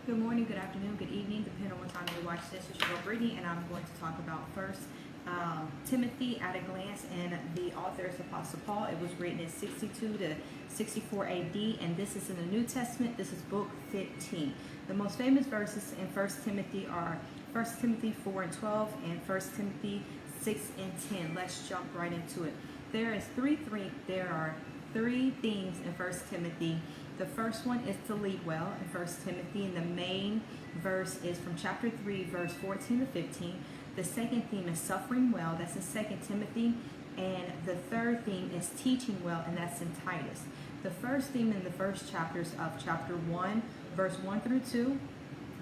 Good morning, good afternoon, good evening, depending on what time you watch this. It's your girl Brittany, and I'm going to talk about first Timothy at a glance, and the author is Apostle Paul. It was written in 62 to 64 AD, and this is in the New Testament. This is book 15. The most famous verses in 1 Timothy are 1 Timothy 4 and 12 and 1 Timothy 6 and 10. Let's jump right into it. There are three themes in 1 Timothy. The first one is to lead well in 1 Timothy, and the main verse is from chapter 3, verse 14 to 15. The second theme is suffering well, that's in 2 Timothy. And the third theme is teaching well, and that's in Titus. The first theme in the first chapters of chapter 1, verse 1 through 2,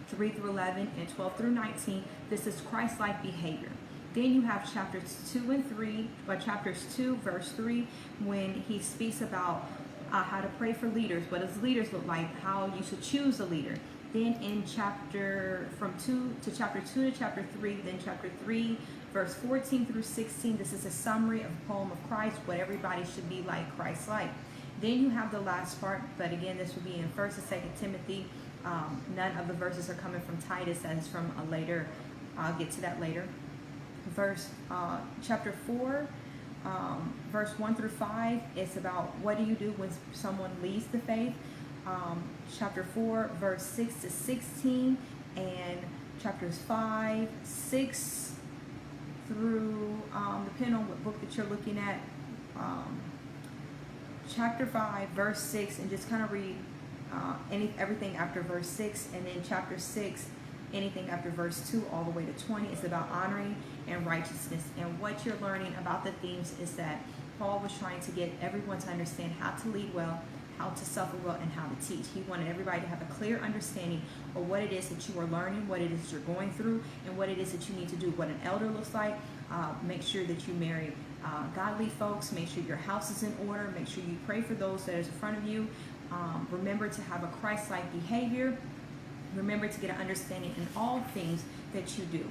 3 through 11, and 12 through 19, this is Christ-like behavior. Then you have chapters 2 and 3, or chapters 2, verse 3, when he speaks about how to pray for leaders, what does leaders look like, how you should choose a leader. Then in chapter 2 to chapter 3, then chapter 3, verse 14 through 16, this is a summary of the poem of Christ, what everybody should be like, Christ-like. Then you have the last part, but again, this will be in 1 and 2 Timothy. None of the verses are coming from Titus, that is from a later, I'll get to that later. Chapter 4, verse 1 through 5 is about what do you do when someone leaves the faith. Chapter 4, verse 6 to 16, and chapters 5, 6 through, depending on what book that you're looking at, chapter 5, verse 6, and just kind of read everything after verse 6, and then chapter 6, anything after verse 2 all the way to 20 is about honoring and righteousness. And what you're learning about the themes is that Paul was trying to get everyone to understand how to lead well, how to suffer well, and how to teach. He wanted everybody to have a clear understanding of what it is that you are learning, what it is you're going through, and what it is that you need to do, what an elder looks like. Make sure that you marry godly folks. Make sure your house is in order. Make sure you pray for those that are in front of you. Remember to have a Christ-like behavior. Remember to get an understanding in all things that you do.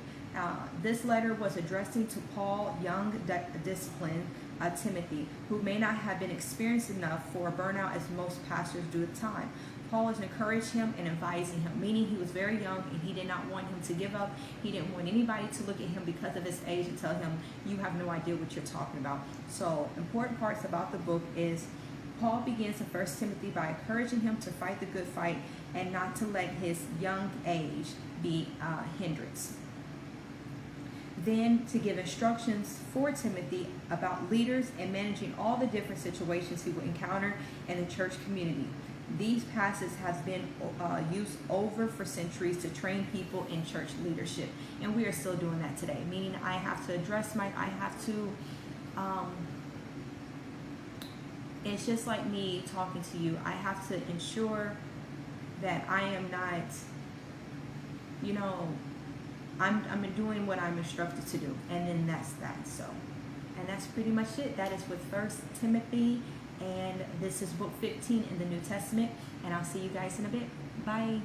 This letter was addressing to Paul, young disciplined Timothy, who may not have been experienced enough for a burnout as most pastors do at the time. Paul is encouraging him and advising him, meaning he was very young and he did not want him to give up. He didn't want anybody to look at him because of his age and tell him, you have no idea what you're talking about. So important parts about the book is Paul begins in 1 Timothy by encouraging him to fight the good fight and not to let his young age be a hindrance. Then to give instructions for Timothy about leaders and managing all the different situations he will encounter in the church community. These passages have been used over for centuries to train people in church leadership, and we are still doing that today, meaning I have to it's just like me talking to you. I have to ensure that I am not, I'm doing what I'm instructed to do, and then that's that. So, and that's pretty much it. That is with 1 Timothy, and this is book 15 in the New Testament, and I'll see you guys in a bit. Bye.